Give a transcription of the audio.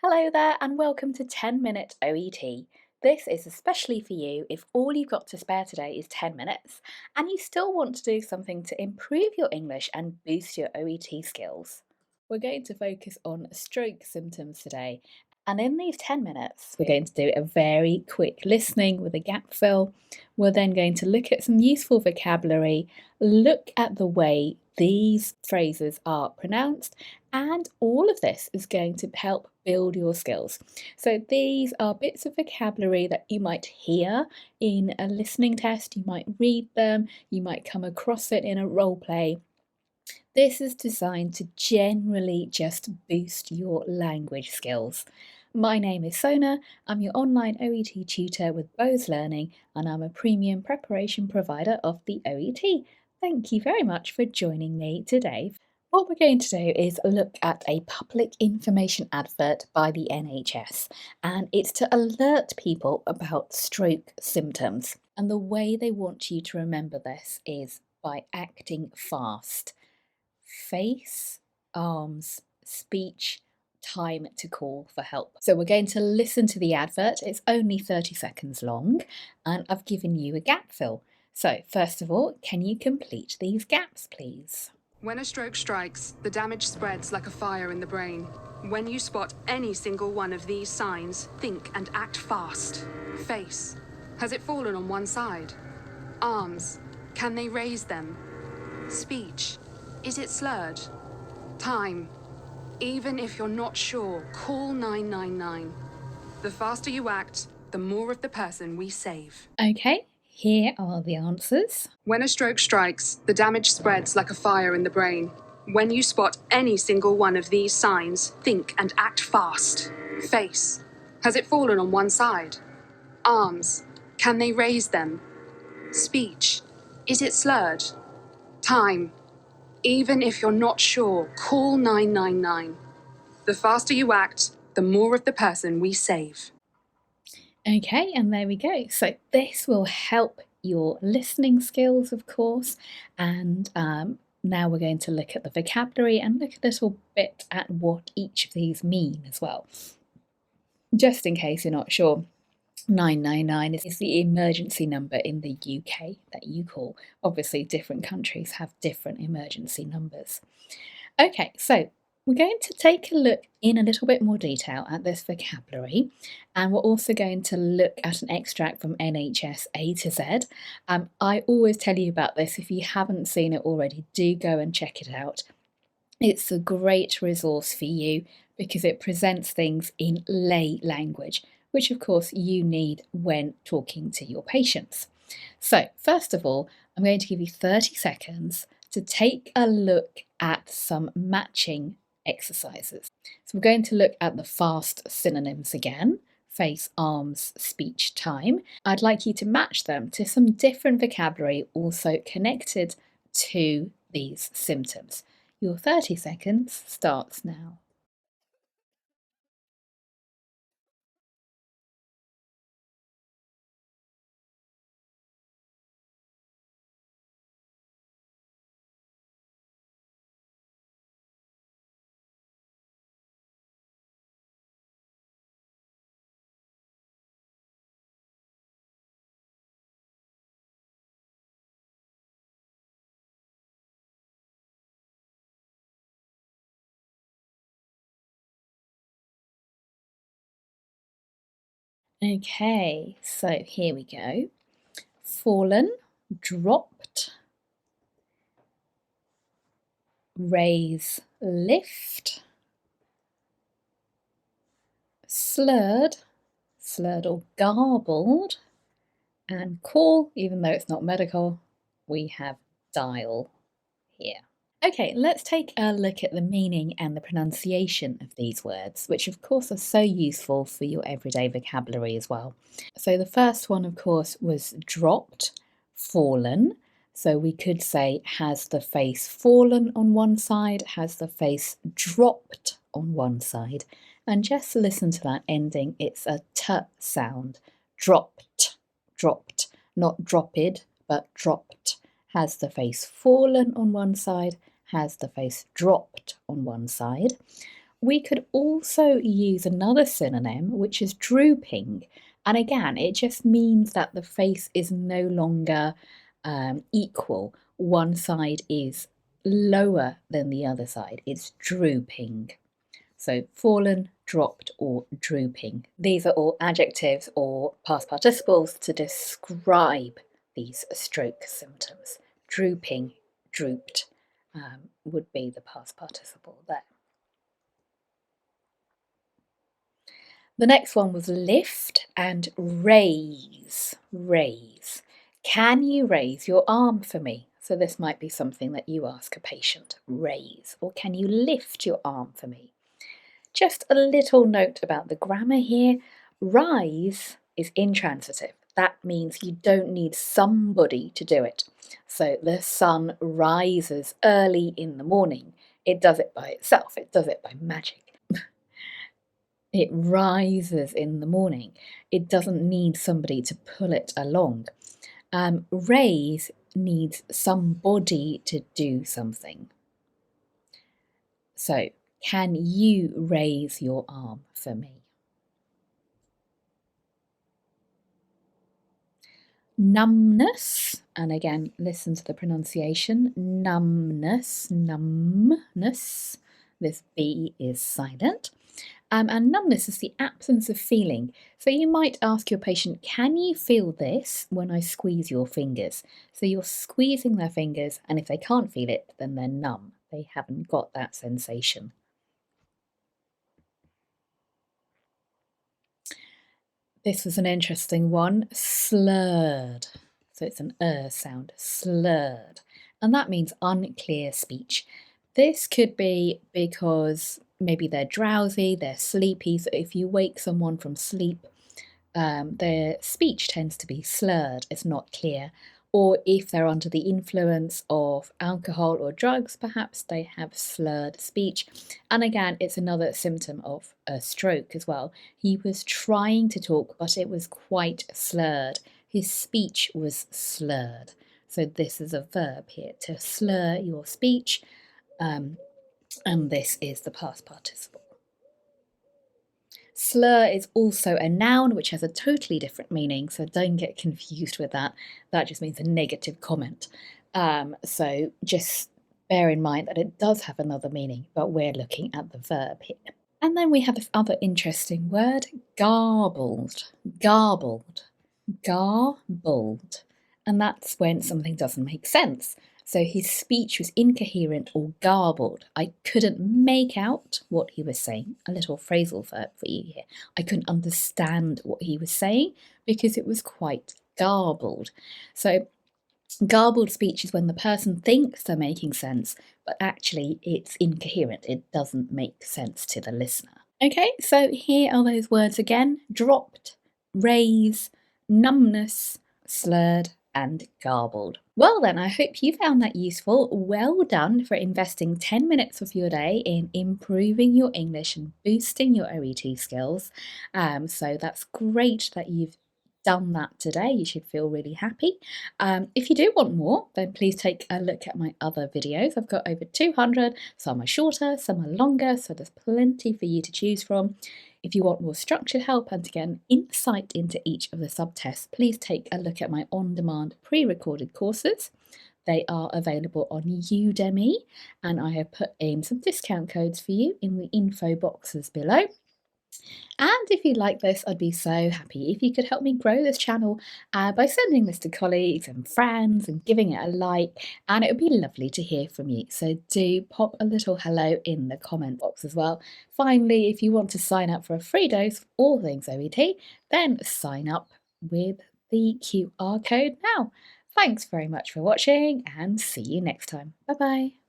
Hello there, and welcome to 10-Minute OET. This is especially for you if all you've got to spare today is 10 minutes and you still want to do something to improve your English and boost your OET skills. We're going to focus on stroke symptoms today, and in these 10 minutes, we're going to do a very quick listening with a gap fill. We're then going to look at some useful vocabulary, look at the way these phrases are pronounced, and all of this is going to help build your skills. So these are bits of vocabulary that you might hear in a listening test, you might read them, you might come across it in a role play. This is designed to generally just boost your language skills. My name is Sona, I'm your online OET tutor with Bose Learning, and I'm a premium preparation provider of the OET. Thank you very much for joining me today. What we're going to do is look at a public information advert by the NHS, and it's to alert people about stroke symptoms. And the way they want you to remember this is by acting fast. Face, arms, speech, time to call for help. So we're going to listen to the advert. It's only 30 seconds long, and I've given you a gap fill. So first of all, can you complete these gaps, please? When a stroke strikes, the damage spreads like a fire in the brain. When you spot any single one of these signs, think and act fast. Face. Has it fallen on one side? Arms. Can they raise them? Speech. Is it slurred? Time. Even if you're not sure, call 999. The faster you act, the more of the person we save. Okay, here are the answers. When a stroke strikes, the damage spreads like a fire in the brain. When you spot any single one of these signs, think and act fast. Face. Has it fallen on one side? Arms. Can they raise them? Speech. Is it slurred? Time. Even if you're not sure, call 999. The faster you act, the more of the person we save. Okay, and there we go. So this will help your listening skills, of course, and now we're going to look at the vocabulary and look a little bit at what each of these mean as well. Just in case you're not sure, 999 is the emergency number in the UK that you call. Obviously, different countries have different emergency numbers. Okay, so we're going to take a look in a little bit more detail at this vocabulary, and we're also going to look at an extract from NHS A to Z. I always tell you about this. If you haven't seen it already, do go and check it out. It's a great resource for you because it presents things in lay language, which of course you need when talking to your patients. So first of all, I'm going to give you 30 seconds to take a look at some matching exercises. So we're going to look at the fast synonyms again: face, arms, speech, time. I'd like you to match them to some different vocabulary also connected to these symptoms. Your 30 seconds starts now. Okay, so here we go. Fallen, dropped, raise, lift, slurred, slurred or garbled, and call, even though it's not medical, we have dial here. Okay, let's take a look at the meaning and the pronunciation of these words, which of course are so useful for your everyday vocabulary as well. So the first one, of course, was dropped, fallen. So we could say, has the face fallen on one side? Has the face dropped on one side? And just listen to that ending, it's a t sound. Dropped, dropped, not dropped, but dropped. Has the face fallen on one side? Has the face dropped on one side? We could also use another synonym, which is drooping. And again, it just means that the face is no longer equal. One side is lower than the other side. It's drooping. So fallen, dropped, or drooping. These are all adjectives or past participles to describe these stroke symptoms. Drooping, drooped would be the past participle there. The next one was lift and raise. Raise. Can you raise your arm for me? So this might be something that you ask a patient. Raise. Or can you lift your arm for me? Just a little note about the grammar here. Rise is intransitive. That means you don't need somebody to do it. So the sun rises early in the morning. It does it by itself. It does it by magic. It rises in the morning. It doesn't need somebody to pull it along. Raise needs somebody to do something. So, can you raise your arm for me? Numbness, and again, listen to the pronunciation. Numbness, numbness. This B is silent. And numbness is the absence of feeling. So you might ask your patient, can you feel this when I squeeze your fingers? So you're squeezing their fingers, and if they can't feel it, then they're numb. They haven't got that sensation. This was an interesting one. Slurred. So it's an sound. Slurred. And that means unclear speech. This could be because maybe they're drowsy, they're sleepy. So if you wake someone from sleep, their speech tends to be slurred, it's not clear. Or if they're under the influence of alcohol or drugs, perhaps they have slurred speech. And again, it's another symptom of a stroke as well. He was trying to talk, but it was quite slurred. His speech was slurred. So this is a verb here, to slur your speech. And this is the past participle. Slur is also a noun which has a totally different meaning, so don't get confused with that. That just means a negative comment. So just bear in mind that it does have another meaning, but we're looking at the verb here. And then we have this other interesting word, garbled. Garbled. Garbled. And that's when something doesn't make sense. So his speech was incoherent or garbled. I couldn't make out what he was saying. A little phrasal verb for you here. I couldn't understand what he was saying because it was quite garbled. So garbled speech is when the person thinks they're making sense, but actually it's incoherent. It doesn't make sense to the listener. Okay, so here are those words again. Dropped, raise, numbness, slurred, and garbled. Well then, I hope you found that useful. Well done for investing 10 minutes of your day in improving your English and boosting your OET skills. So that's great that you've done that today. You should feel really happy. If you do want more, then please take a look at my other videos. I've got over 200. Some are shorter, some are longer, so there's plenty for you to choose from. If you want more structured help and to get an insight into each of the subtests, please take a look at my on-demand pre-recorded courses. They are available on Udemy, and I have put in some discount codes for you in the info boxes below. And if you like this, I'd be so happy if you could help me grow this channel by sending this to colleagues and friends and giving it a like, and it would be lovely to hear from you. So do pop a little hello in the comment box as well. Finally, if you want to sign up for a free dose of all things OET, then sign up with the QR code now. Thanks very much for watching and see you next time. Bye bye.